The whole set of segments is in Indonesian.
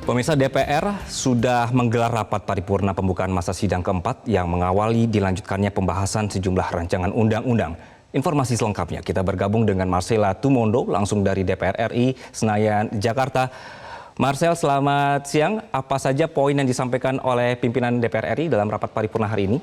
Pemirsa, DPR sudah menggelar rapat paripurna pembukaan masa sidang keempat yang mengawali dilanjutkannya pembahasan sejumlah rancangan undang-undang. Informasi selengkapnya kita bergabung dengan Marcella Tumondo langsung dari DPR RI Senayan, Jakarta. Marcel, selamat siang. Apa saja poin yang disampaikan oleh pimpinan DPR RI dalam rapat paripurna hari ini?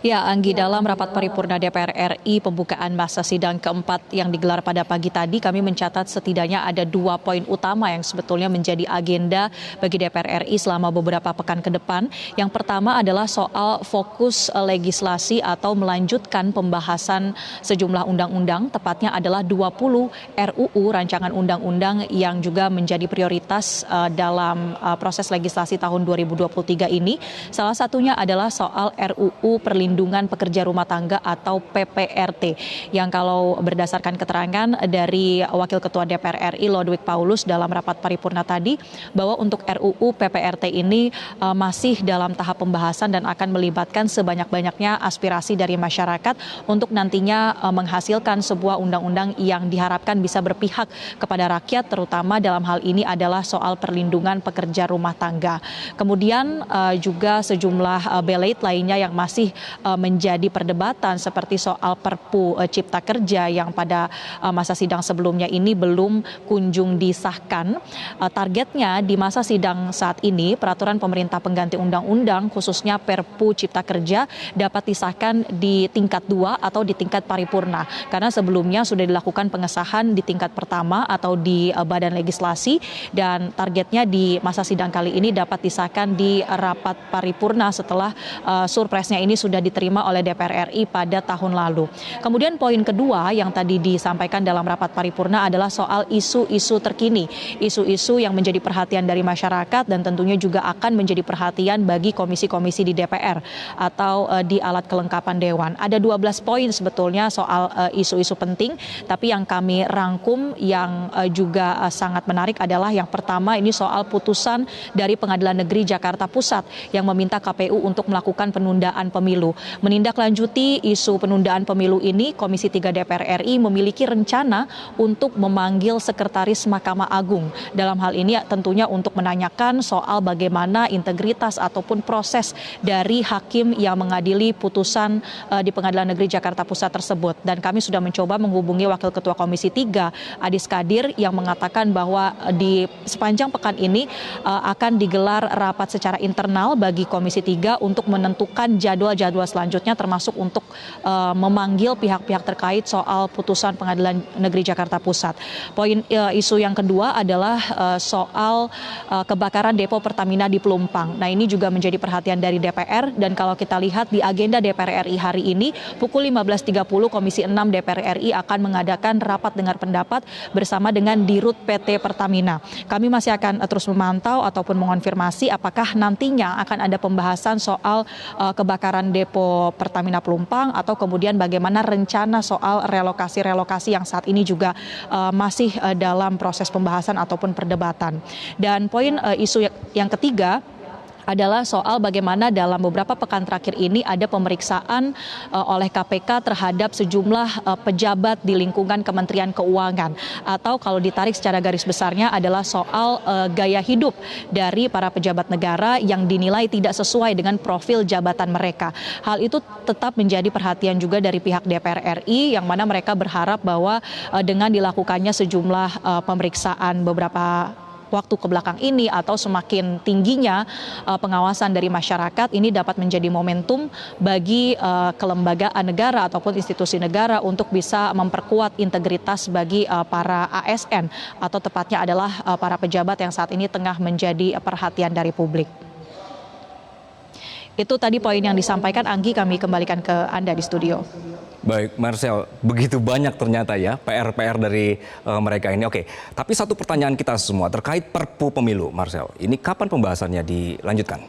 Ya, Anggi, dalam rapat paripurna DPR RI pembukaan masa sidang keempat yang digelar pada pagi tadi, kami mencatat setidaknya ada 2 poin utama yang sebetulnya menjadi agenda bagi DPR RI selama beberapa pekan ke depan. Yang pertama adalah soal fokus legislasi atau melanjutkan pembahasan sejumlah undang-undang, tepatnya adalah 20 RUU rancangan undang-undang yang juga menjadi prioritas dalam proses legislasi tahun 2023 ini. Salah satunya adalah soal RUU Perlindungan Pekerja Rumah Tangga atau PPRT, yang kalau berdasarkan keterangan dari Wakil Ketua DPR RI Lodwig Paulus dalam rapat paripurna tadi, bahwa untuk RUU PPRT ini masih dalam tahap pembahasan dan akan melibatkan sebanyak-banyaknya aspirasi dari masyarakat untuk nantinya menghasilkan sebuah undang-undang yang diharapkan bisa berpihak kepada rakyat, terutama dalam hal ini adalah soal perlindungan pekerja rumah tangga. Kemudian juga sejumlah belait lainnya yang masih menjadi perdebatan seperti soal Perpu Cipta Kerja yang pada masa sidang sebelumnya ini belum kunjung disahkan. Targetnya di masa sidang saat ini peraturan pemerintah pengganti undang-undang khususnya Perpu Cipta Kerja dapat disahkan di tingkat 2 atau di tingkat paripurna, karena sebelumnya sudah dilakukan pengesahan di tingkat pertama atau di Badan Legislasi, dan targetnya di masa sidang kali ini dapat disahkan di rapat paripurna setelah surpresnya ini sudah diterima oleh DPR RI pada tahun lalu. Kemudian poin kedua yang tadi disampaikan dalam rapat paripurna adalah soal isu-isu terkini, isu-isu yang menjadi perhatian dari masyarakat dan tentunya juga akan menjadi perhatian bagi komisi-komisi di DPR atau di alat kelengkapan Dewan. Ada 12 poin sebetulnya soal isu-isu penting, tapi yang kami rangkum yang juga sangat menarik adalah yang pertama ini soal putusan dari Pengadilan Negeri Jakarta Pusat yang meminta KPU untuk melakukan penundaan pemilu. Menindaklanjuti isu penundaan pemilu ini, Komisi 3 DPR RI memiliki rencana untuk memanggil Sekretaris Mahkamah Agung. Dalam hal ini tentunya untuk menanyakan soal bagaimana integritas ataupun proses dari hakim yang mengadili putusan di Pengadilan Negeri Jakarta Pusat tersebut. Dan kami sudah mencoba menghubungi Wakil Ketua Komisi 3 Adis Kadir yang mengatakan bahwa di sepanjang pekan ini akan digelar rapat secara internal bagi Komisi 3 untuk menentukan jadwal-jadwal selanjutnya, termasuk untuk memanggil pihak-pihak terkait soal putusan Pengadilan Negeri Jakarta Pusat. Poin isu yang kedua adalah soal kebakaran depo Pertamina di Pelumpang. Nah, ini juga menjadi perhatian dari DPR, dan kalau kita lihat di agenda DPR RI hari ini pukul 15.30 Komisi 6 DPR RI akan mengadakan rapat dengar pendapat bersama dengan Dirut PT Pertamina. Kami masih akan terus memantau ataupun mengonfirmasi apakah nantinya akan ada pembahasan soal kebakaran depo Pertamina Pelumpang atau kemudian bagaimana rencana soal relokasi-relokasi yang saat ini juga masih dalam proses pembahasan ataupun perdebatan. Dan poin isu yang ketiga adalah soal bagaimana dalam beberapa pekan terakhir ini ada pemeriksaan oleh KPK terhadap sejumlah pejabat di lingkungan Kementerian Keuangan, atau kalau ditarik secara garis besarnya adalah soal gaya hidup dari para pejabat negara yang dinilai tidak sesuai dengan profil jabatan mereka. Hal itu tetap menjadi perhatian juga dari pihak DPR RI, yang mana mereka berharap bahwa dengan dilakukannya sejumlah pemeriksaan beberapa waktu kebelakang ini atau semakin tingginya pengawasan dari masyarakat, ini dapat menjadi momentum bagi kelembagaan negara ataupun institusi negara untuk bisa memperkuat integritas bagi para ASN atau tepatnya adalah para pejabat yang saat ini tengah menjadi perhatian dari publik. Itu tadi poin yang disampaikan. Anggi, kami kembalikan ke Anda di studio. Baik, Marcel, begitu banyak ternyata ya PR-PR dari mereka ini. Oke, tapi satu pertanyaan kita semua terkait Perpu Pemilu, Marcel. Ini kapan pembahasannya dilanjutkan?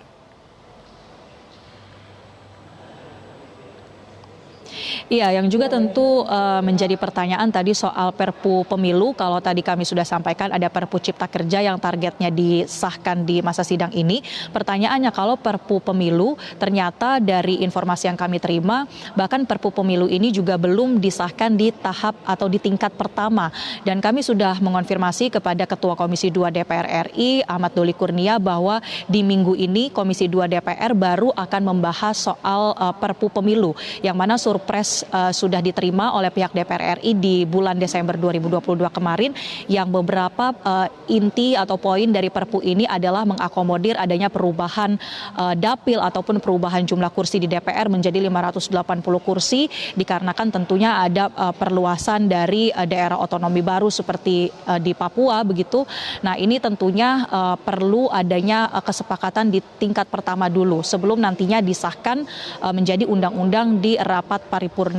Iya, yang juga tentu menjadi pertanyaan tadi soal Perpu Pemilu. Kalau tadi kami sudah sampaikan ada Perpu Cipta Kerja yang targetnya disahkan di masa sidang ini. Pertanyaannya kalau Perpu Pemilu ternyata dari informasi yang kami terima, bahkan Perpu Pemilu ini juga belum disahkan di tahap atau di tingkat pertama. Dan kami sudah mengonfirmasi kepada Ketua Komisi 2 DPR RI, Ahmad Doli Kurnia, bahwa di minggu ini Komisi 2 DPR baru akan membahas soal Perpu Pemilu, yang mana surpres sudah diterima oleh pihak DPR RI di bulan Desember 2022 kemarin, yang beberapa inti atau poin dari Perpu ini adalah mengakomodir adanya perubahan dapil ataupun perubahan jumlah kursi di DPR menjadi 580 kursi, dikarenakan tentunya ada perluasan dari daerah otonomi baru seperti di Papua begitu. Nah, ini tentunya perlu adanya kesepakatan di tingkat pertama dulu sebelum nantinya disahkan menjadi undang-undang di rapat paripurna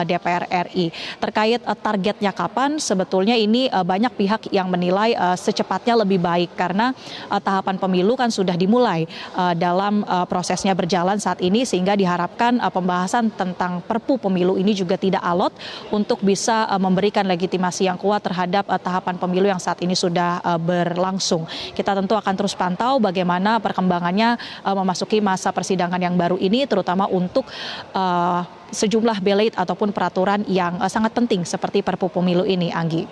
DPR RI. Terkait targetnya kapan, sebetulnya ini banyak pihak yang menilai secepatnya lebih baik karena tahapan pemilu kan sudah dimulai dalam prosesnya berjalan saat ini, sehingga diharapkan pembahasan tentang Perpu Pemilu ini juga tidak alot untuk bisa memberikan legitimasi yang kuat terhadap tahapan pemilu yang saat ini sudah berlangsung. Kita tentu akan terus pantau bagaimana perkembangannya memasuki masa persidangan yang baru ini, terutama untuk sejumlah belate ataupun peraturan yang sangat penting seperti Perpu Pemilu ini, Anggi.